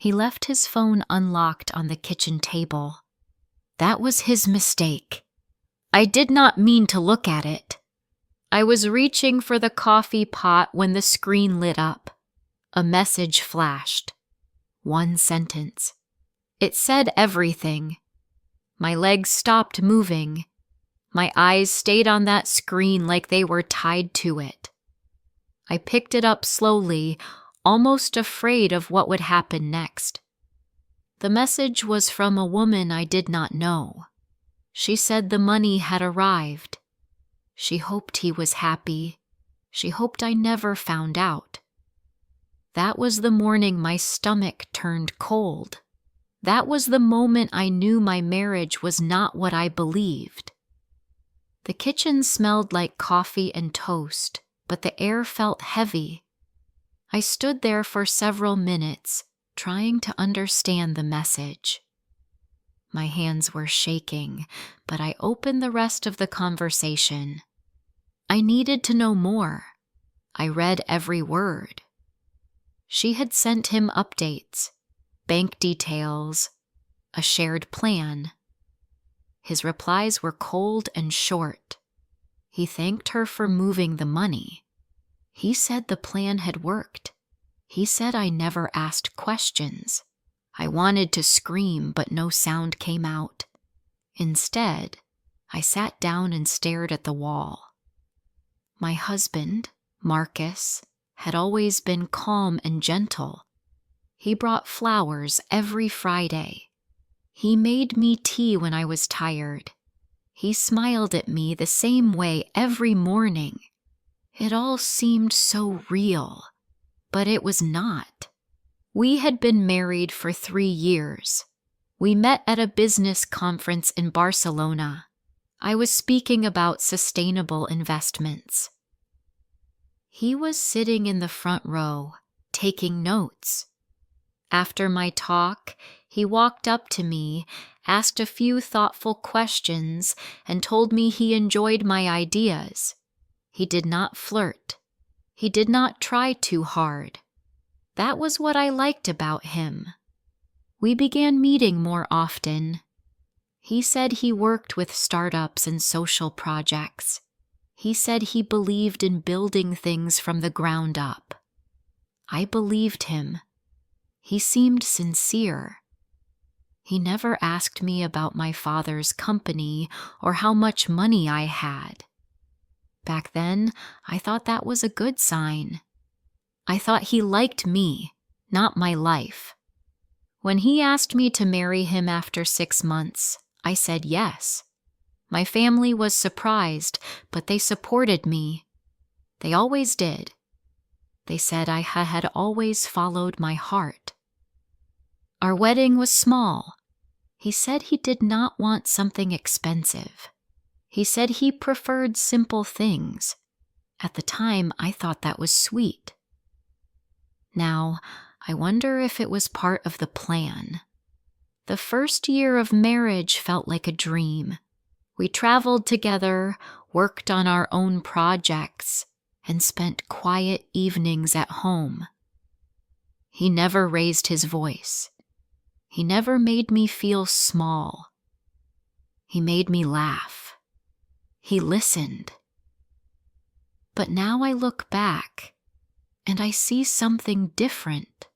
He left his phone unlocked on the kitchen table. That was his mistake. I did not mean to look at it. I was reaching for the coffee pot when the screen lit up. A message flashed. One sentence. It said everything. My legs stopped moving. My eyes stayed on that screen like they were tied to it. I picked it up slowly, almost afraid of what would happen next. The message was from a woman I did not know. She said the money had arrived. She hoped he was happy. She hoped I never found out. That was the morning my stomach turned cold. That was the moment I knew my marriage was not what I believed. The kitchen smelled like coffee and toast, but the air felt heavy. I stood there for several minutes, trying to understand the message. My hands were shaking, but I opened the rest of the conversation. I needed to know more. I read every word. She had sent him updates, bank details, a shared plan. His replies were cold and short. He thanked her for moving the money. He said the plan had worked. He said I never asked questions. I wanted to scream, but no sound came out. Instead, I sat down and stared at the wall. My husband, Marcus, had always been calm and gentle. He brought flowers every Friday. He made me tea when I was tired. He smiled at me the same way every morning. It all seemed so real, but it was not. We had been married for 3 years. We met at a business conference in Barcelona. I was speaking about sustainable investments. He was sitting in the front row, taking notes. After my talk, he walked up to me, asked a few thoughtful questions, and told me he enjoyed my ideas. He did not flirt. He did not try too hard. That was what I liked about him. We began meeting more often. He said he worked with startups and social projects. He said he believed in building things from the ground up. I believed him. He seemed sincere. He never asked me about my father's company or how much money I had. Back then, I thought that was a good sign. I thought he liked me, not my life. When he asked me to marry him after 6 months, I said yes. My family was surprised, but they supported me. They always did. They said I had always followed my heart. Our wedding was small. He said he did not want something expensive. He said he preferred simple things. At the time, I thought that was sweet. Now, I wonder if it was part of the plan. The first year of marriage felt like a dream. We traveled together, worked on our own projects, and spent quiet evenings at home. He never raised his voice. He never made me feel small. He made me laugh. He listened. But now I look back, and I see something different.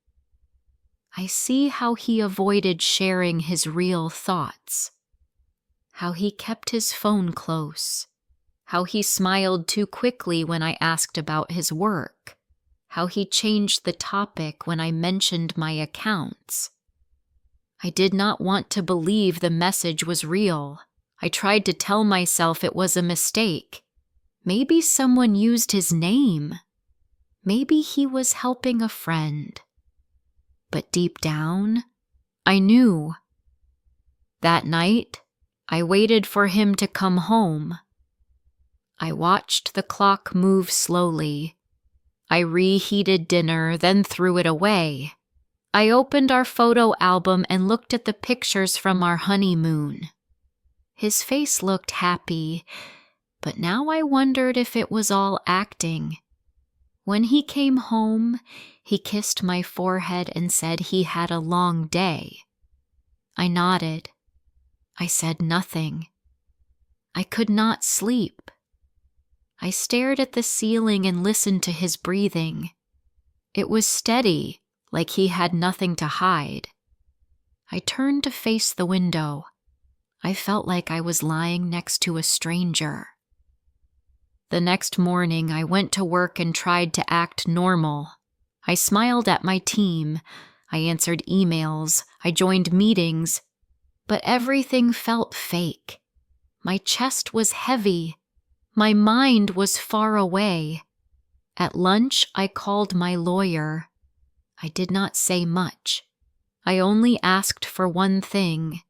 I see how he avoided sharing his real thoughts, how he kept his phone close, how he smiled too quickly when I asked about his work, how he changed the topic when I mentioned my accounts. I did not want to believe the message was real. I tried to tell myself it was a mistake. Maybe someone used his name. Maybe he was helping a friend. But deep down, I knew. That night, I waited for him to come home. I watched the clock move slowly. I reheated dinner, then threw it away. I opened our photo album and looked at the pictures from our honeymoon. His face looked happy, but now I wondered if it was all acting. When he came home, he kissed my forehead and said he had a long day. I nodded. I said nothing. I could not sleep. I stared at the ceiling and listened to his breathing. It was steady, like he had nothing to hide. I turned to face the window. I felt like I was lying next to a stranger. The next morning, I went to work and tried to act normal. I smiled at my team. I answered emails. I joined meetings. But everything felt fake. My chest was heavy. My mind was far away. At lunch, I called my lawyer. I did not say much. I only asked for one thing: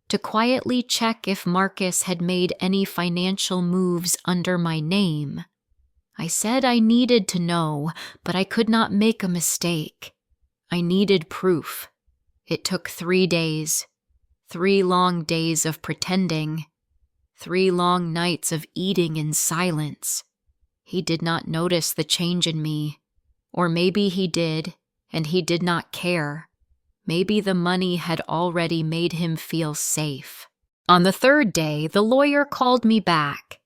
to quietly check if Marcus had made any financial moves under my name. I said I needed to know, but I could not make a mistake. I needed proof. It took 3 days. 3 long days of pretending. 3 long nights of eating in silence. He did not notice the change in me. Or maybe he did, and he did not care. Maybe the money had already made him feel safe. On the 3rd day, the lawyer called me back.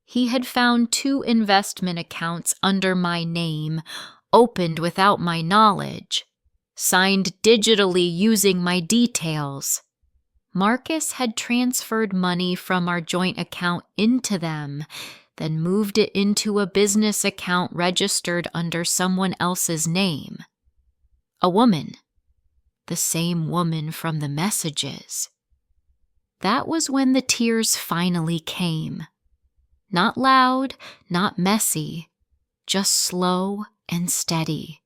He had found 2 investment accounts under my name, opened without my knowledge, signed digitally using my details. Marcus had transferred money from our joint account into them, then moved it into a business account registered under someone else's name. A woman. The same woman from the messages. That was when the tears finally came. Not loud, not messy, just slow and steady.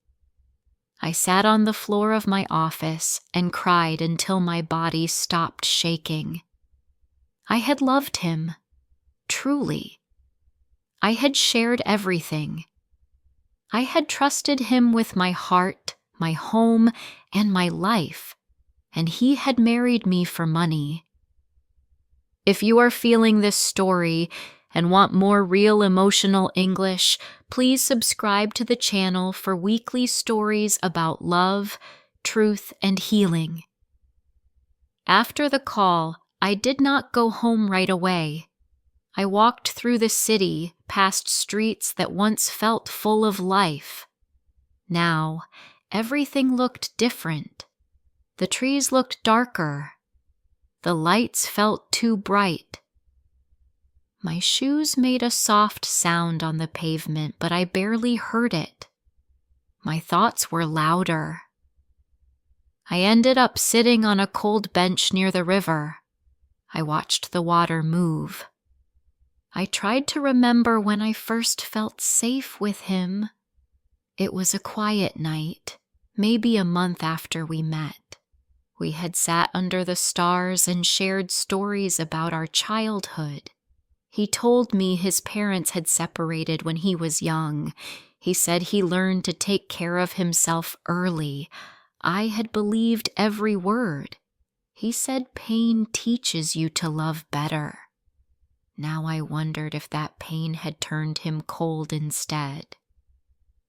I sat on the floor of my office and cried until my body stopped shaking. I had loved him, truly. I had shared everything. I had trusted him with my heart, my home, and my life, and he had married me for money. If you are feeling this story and want more real emotional English, please subscribe to the channel for weekly stories about love, truth, and healing. After the call, I did not go home right away. I walked through the city, past streets that once felt full of life. Now, everything looked different. The trees looked darker. The lights felt too bright. My shoes made a soft sound on the pavement, but I barely heard it. My thoughts were louder. I ended up sitting on a cold bench near the river. I watched the water move. I tried to remember when I first felt safe with him. It was a quiet night, maybe a month after we met. We had sat under the stars and shared stories about our childhood. He told me his parents had separated when he was young. He said he learned to take care of himself early. I had believed every word. He said pain teaches you to love better. Now I wondered if that pain had turned him cold instead.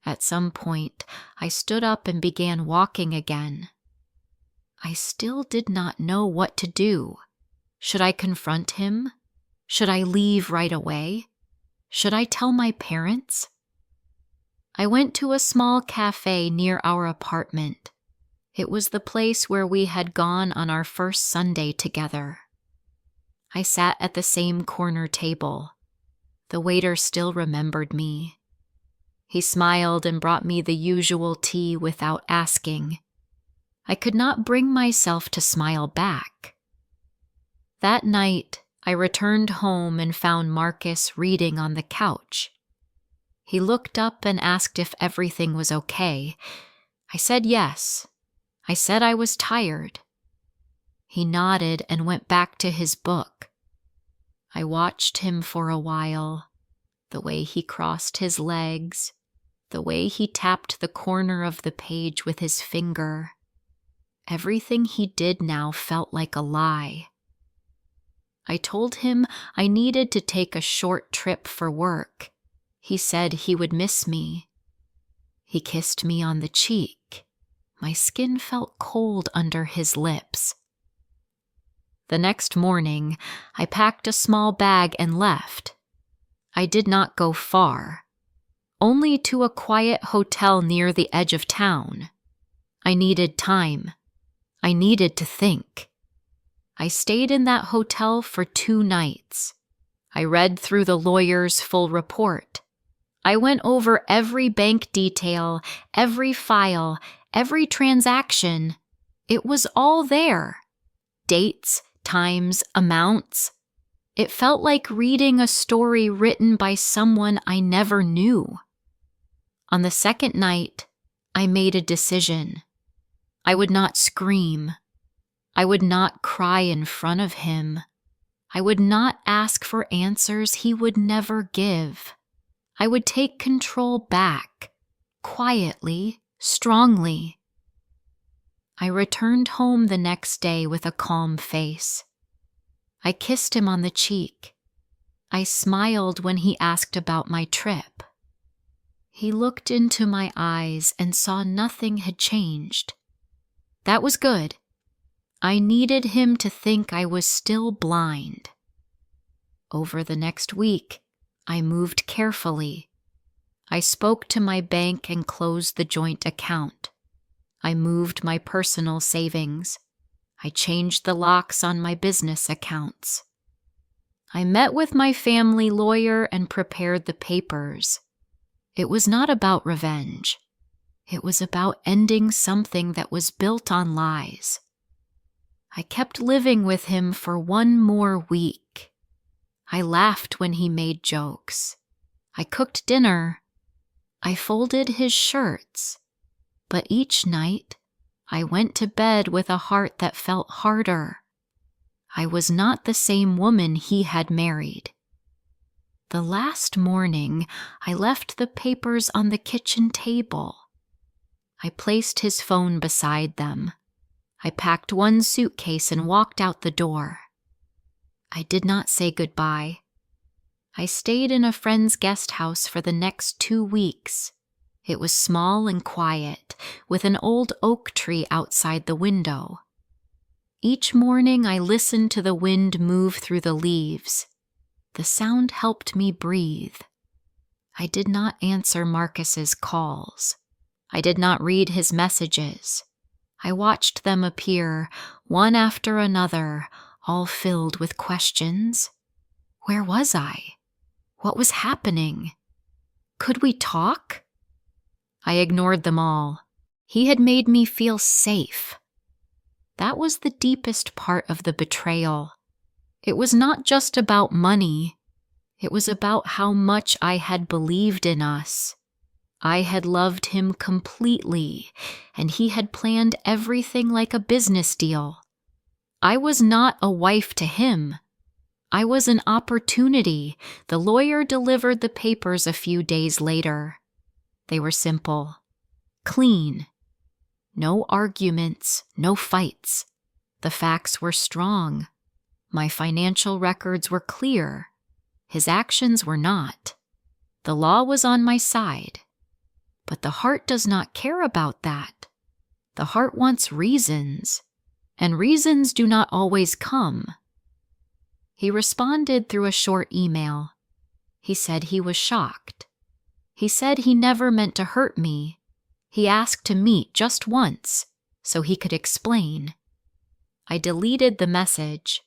At some point, I stood up and began walking again. I still did not know what to do. Should I confront him? Should I leave right away? Should I tell my parents? I went to a small cafe near our apartment. It was the place where we had gone on our first Sunday together. I sat at the same corner table. The waiter still remembered me. He smiled and brought me the usual tea without asking. I could not bring myself to smile back. That night, I returned home and found Marcus reading on the couch. He looked up and asked if everything was okay. I said yes. I said I was tired. He nodded and went back to his book. I watched him for a while, the way he crossed his legs, the way he tapped the corner of the page with his finger. Everything he did now felt like a lie. I told him I needed to take a short trip for work. He said he would miss me. He kissed me on the cheek. My skin felt cold under his lips. The next morning, I packed a small bag and left. I did not go far, only to a quiet hotel near the edge of town. I needed time. I needed to think. I stayed in that hotel for 2 nights. I read through the lawyer's full report. I went over every bank detail, every file, every transaction. It was all there. Dates, times, amounts. It felt like reading a story written by someone I never knew. On the second night, I made a decision. I would not scream. I would not cry in front of him. I would not ask for answers he would never give. I would take control back, quietly, strongly. I returned home the next day with a calm face. I kissed him on the cheek. I smiled when he asked about my trip. He looked into my eyes and saw nothing had changed. That was good. I needed him to think I was still blind. Over the next week, I moved carefully. I spoke to my bank and closed the joint account. I moved my personal savings. I changed the locks on my business accounts. I met with my family lawyer and prepared the papers. It was not about revenge. It was about ending something that was built on lies. I kept living with him for 1 more week. I laughed when he made jokes. I cooked dinner. I folded his shirts. But each night, I went to bed with a heart that felt harder. I was not the same woman he had married. The last morning, I left the papers on the kitchen table. I placed his phone beside them. I packed 1 suitcase and walked out the door. I did not say goodbye. I stayed in a friend's guest house for the next 2 weeks. It was small and quiet, with an old oak tree outside the window. Each morning I listened to the wind move through the leaves. The sound helped me breathe. I did not answer Marcus's calls. I did not read his messages. I watched them appear, one after another, all filled with questions. Where was I? What was happening? Could we talk? I ignored them all. He had made me feel safe. That was the deepest part of the betrayal. It was not just about money. It was about how much I had believed in us. I had loved him completely, and he had planned everything like a business deal. I was not a wife to him. I was an opportunity. The lawyer delivered the papers a few days later. They were simple, clean. No arguments, no fights. The facts were strong. My financial records were clear. His actions were not. The law was on my side. But the heart does not care about that. The heart wants reasons, and reasons do not always come. He responded through a short email. He said he was shocked. He said he never meant to hurt me. He asked to meet just once, so he could explain. I deleted the message.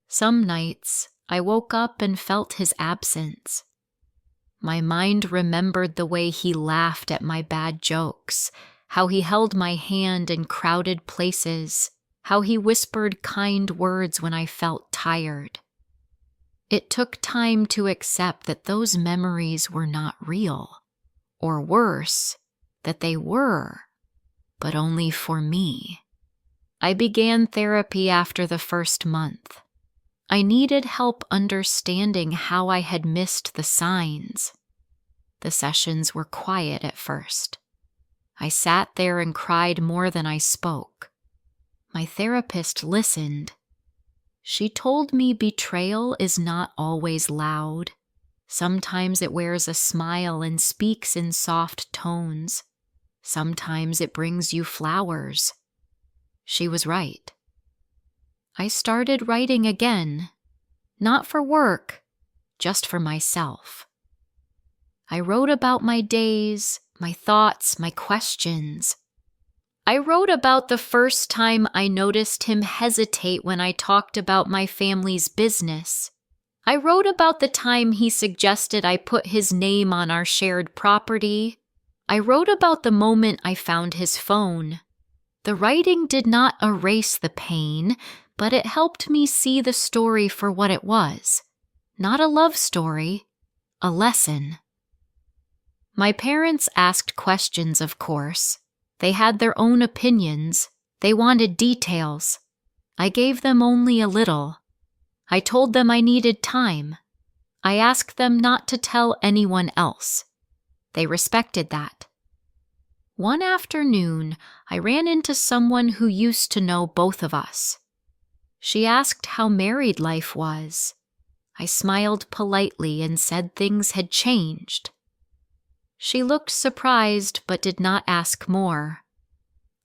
Some nights, I woke up and felt his absence. My mind remembered the way he laughed at my bad jokes, how he held my hand in crowded places, how he whispered kind words when I felt tired. It took time to accept that those memories were not real, or worse, that they were, but only for me. I began therapy after the first month. I needed help understanding how I had missed the signs. The sessions were quiet at first. I sat there and cried more than I spoke. My therapist listened. She told me betrayal is not always loud. Sometimes it wears a smile and speaks in soft tones. Sometimes it brings you flowers. She was right. I started writing again, not for work, just for myself. I wrote about my days, my thoughts, my questions. I wrote about the first time I noticed him hesitate when I talked about my family's business. I wrote about the time he suggested I put his name on our shared property. I wrote about the moment I found his phone. The writing did not erase the pain, but it helped me see the story for what it was. Not a love story, a lesson. My parents asked questions, of course. They had their own opinions. They wanted details. I gave them only a little. I told them I needed time. I asked them not to tell anyone else. They respected that. One afternoon, I ran into someone who used to know both of us. She asked how married life was. I smiled politely and said things had changed. She looked surprised but did not ask more.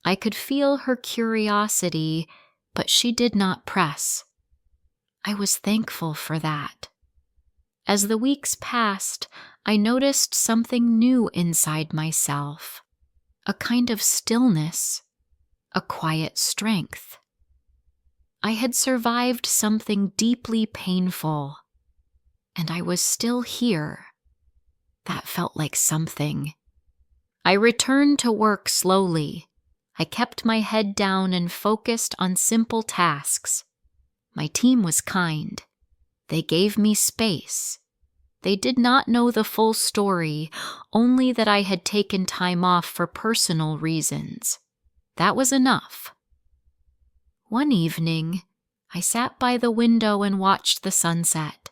I could feel her curiosity, but she did not press. I was thankful for that. As the weeks passed, I noticed something new inside myself, a kind of stillness, a quiet strength. I had survived something deeply painful, and I was still here. That felt like something. I returned to work slowly. I kept my head down and focused on simple tasks. My team was kind. They gave me space. They did not know the full story, only that I had taken time off for personal reasons. That was enough. One evening, I sat by the window and watched the sunset.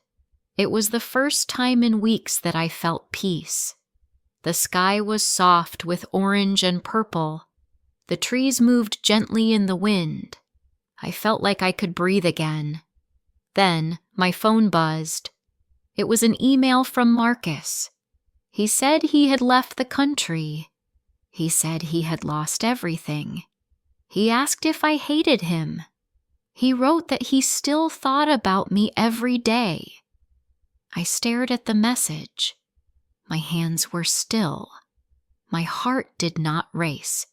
It was the first time in weeks that I felt peace. The sky was soft with orange and purple. The trees moved gently in the wind. I felt like I could breathe again. Then my phone buzzed. It was an email from Marcus. He said he had left the country. He said he had lost everything. He asked if I hated him. He wrote that he still thought about me every day. I stared at the message. My hands were still. My heart did not race.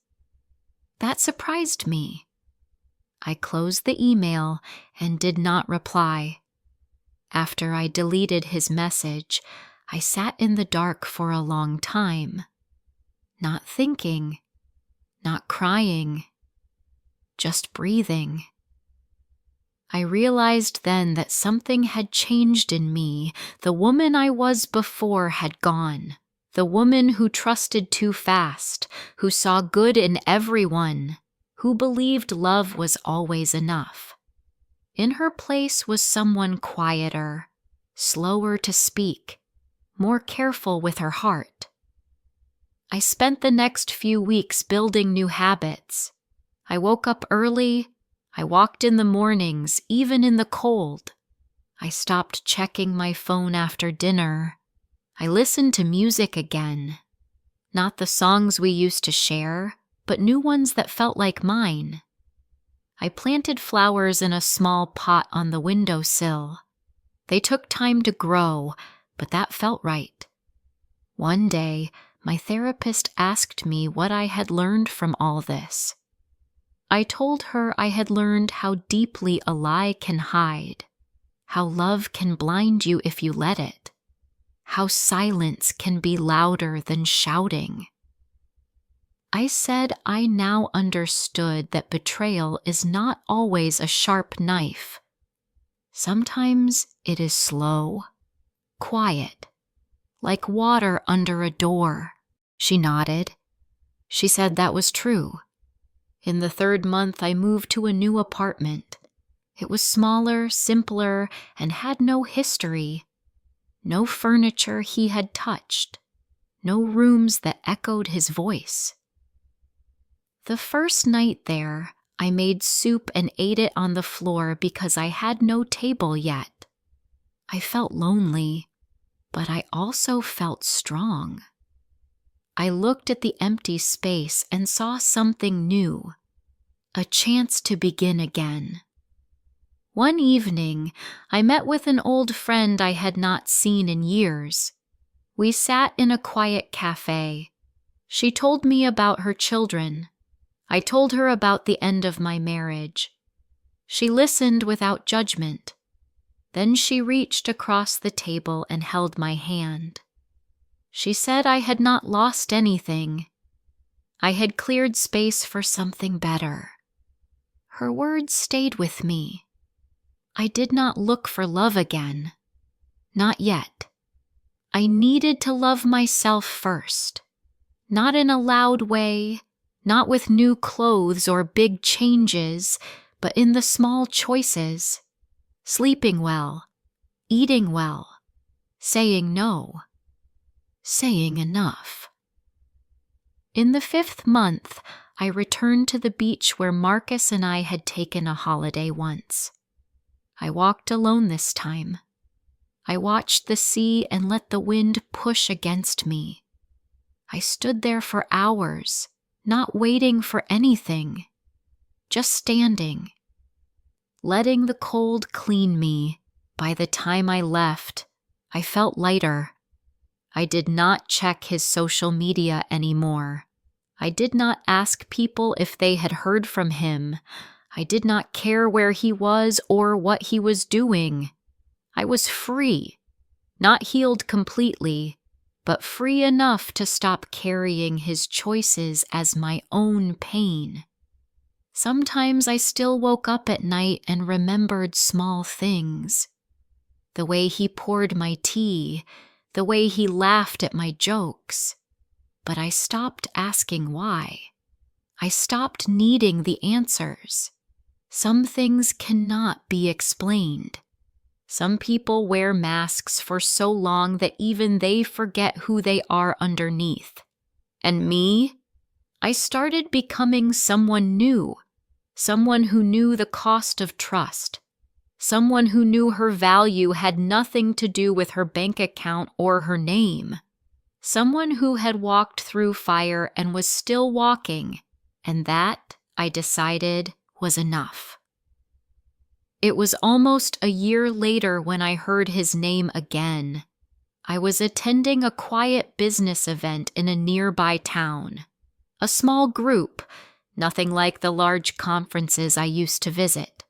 That surprised me. I closed the email and did not reply. After I deleted his message, I sat in the dark for a long time. Not thinking, not crying, just breathing. I realized then that something had changed in me. The woman I was before had gone. The woman who trusted too fast, who saw good in everyone, who believed love was always enough. In her place was someone quieter, slower to speak, more careful with her heart. I spent the next few weeks building new habits. I woke up early. I walked in the mornings, even in the cold. I stopped checking my phone after dinner. I listened to music again. Not the songs we used to share, but new ones that felt like mine. I planted flowers in a small pot on the windowsill. They took time to grow, but that felt right. One day, my therapist asked me what I had learned from all this. I told her I had learned how deeply a lie can hide, how love can blind you if you let it, how silence can be louder than shouting. I said I now understood that betrayal is not always a sharp knife. Sometimes it is slow, quiet, like water under a door. She nodded. She said that was true. In the 3rd month, I moved to a new apartment. It was smaller, simpler, and had no history. No furniture he had touched. No rooms that echoed his voice. The first night there, I made soup and ate it on the floor because I had no table yet. I felt lonely, but I also felt strong. I looked at the empty space and saw something new, a chance to begin again. One evening, I met with an old friend I had not seen in years. We sat in a quiet cafe. She told me about her children. I told her about the end of my marriage. She listened without judgment. Then she reached across the table and held my hand. She said I had not lost anything. I had cleared space for something better. Her words stayed with me. I did not look for love again. Not yet. I needed to love myself first. Not in a loud way, not with new clothes or big changes, but in the small choices. Sleeping well, eating well, saying no, saying enough. In the 5th month, I returned to the beach where Marcus and I had taken a holiday once. I walked alone this time. I watched the sea and let the wind push against me. I stood there for hours, not waiting for anything, just standing, letting the cold clean me. By the time I left, I felt lighter. I did not check his social media anymore. I did not ask people if they had heard from him. I did not care where he was or what he was doing. I was free, not healed completely, but free enough to stop carrying his choices as my own pain. Sometimes I still woke up at night and remembered small things. The way he poured my tea, the way he laughed at my jokes. But I stopped asking why. I stopped needing the answers. Some things cannot be explained. Some people wear masks for so long that even they forget who they are underneath. And me? I started becoming someone new, someone who knew the cost of trust, someone who knew her value had nothing to do with her bank account or her name, someone who had walked through fire and was still walking, and that, I decided, was enough. It was almost a year later when I heard his name again. I was attending a quiet business event in a nearby town. A small group, nothing like the large conferences I used to visit.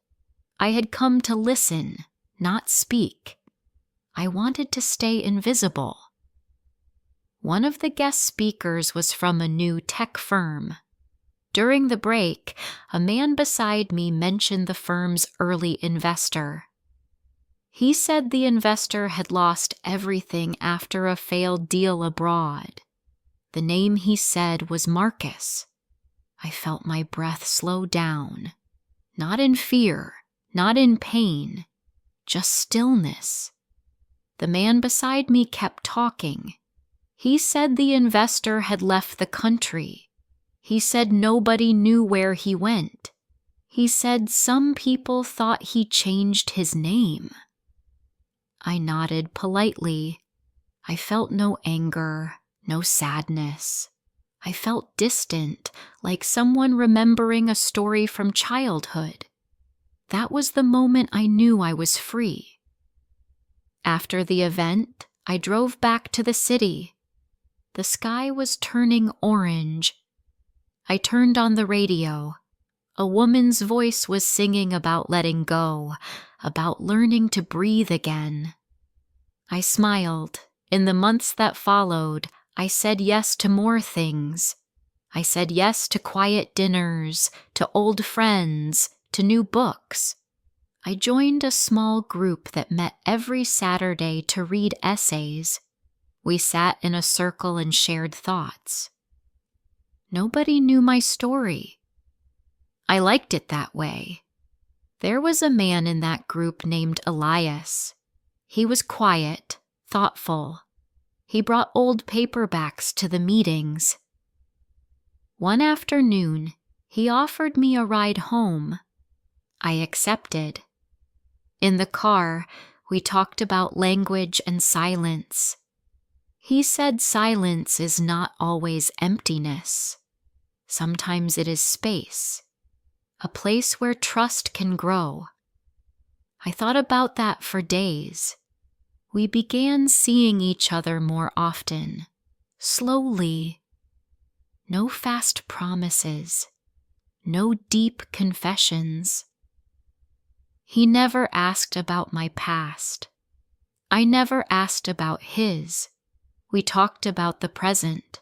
I had come to listen, not speak. I wanted to stay invisible. One of the guest speakers was from a new tech firm. During the break, a man beside me mentioned the firm's early investor. He said the investor had lost everything after a failed deal abroad. The name he said was Marcus. I felt my breath slow down. Not in fear, not in pain, just stillness. The man beside me kept talking. He said the investor had left the country. He said nobody knew where he went. He said some people thought he changed his name. I nodded politely. I felt no anger, no sadness. I felt distant, like someone remembering a story from childhood. That was the moment I knew I was free. After the event, I drove back to the city. The sky was turning orange. I turned on the radio. A woman's voice was singing about letting go, about learning to breathe again. I smiled. In the months that followed, I said yes to more things. I said yes to quiet dinners, to old friends, to new books. I joined a small group that met every Saturday to read essays. We sat in a circle and shared thoughts. Nobody knew my story. I liked it that way. There was a man in that group named Elias. He was quiet, thoughtful. He brought old paperbacks to the meetings. One afternoon, he offered me a ride home. I accepted. In the car, we talked about language and silence, He said silence is not always emptiness. Sometimes it is space, a place where trust can grow. I thought about that for days. We began seeing each other more often, slowly. No fast promises, no deep confessions. He never asked about my past. I never asked about his. We talked about the present.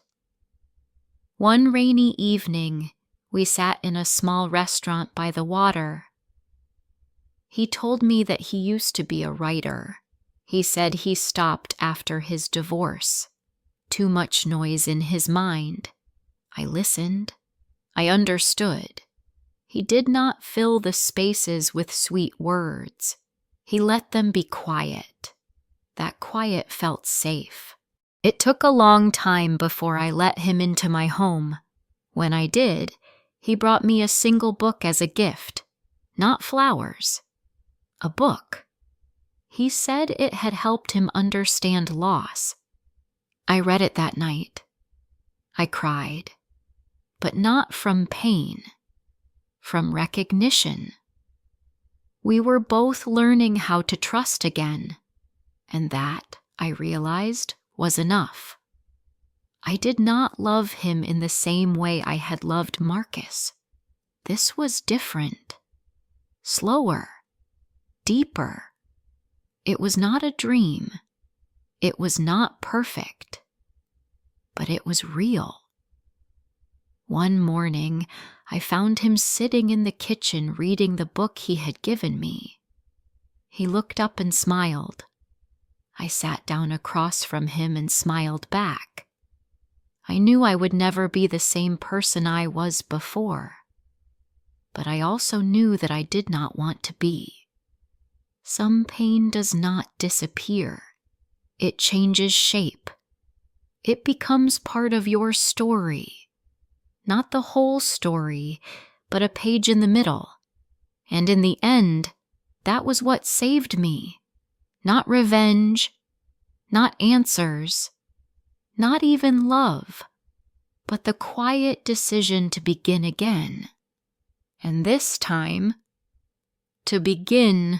One rainy evening, we sat in a small restaurant by the water. He told me that he used to be a writer. He said he stopped after his divorce. Too much noise in his mind. I listened. I understood. He did not fill the spaces with sweet words. He let them be quiet. That quiet felt safe. It took a long time before I let him into my home. When I did, he brought me a single book as a gift. Not flowers. A book. He said it had helped him understand loss. I read it that night. I cried. But not from pain. From recognition. We were both learning how to trust again. And that, I realized, was enough. I did not love him in the same way I had loved Marcus. This was different. Slower. Deeper. It was not a dream. It was not perfect. But it was real. One morning, I found him sitting in the kitchen reading the book he had given me. He looked up and smiled. I sat down across from him and smiled back. I knew I would never be the same person I was before. But I also knew that I did not want to be. Some pain does not disappear. It changes shape. It becomes part of your story. Not the whole story, but a page in the middle. And in the end, that was what saved me. Not revenge, not answers, not even love, but the quiet decision to begin again. And this time, to begin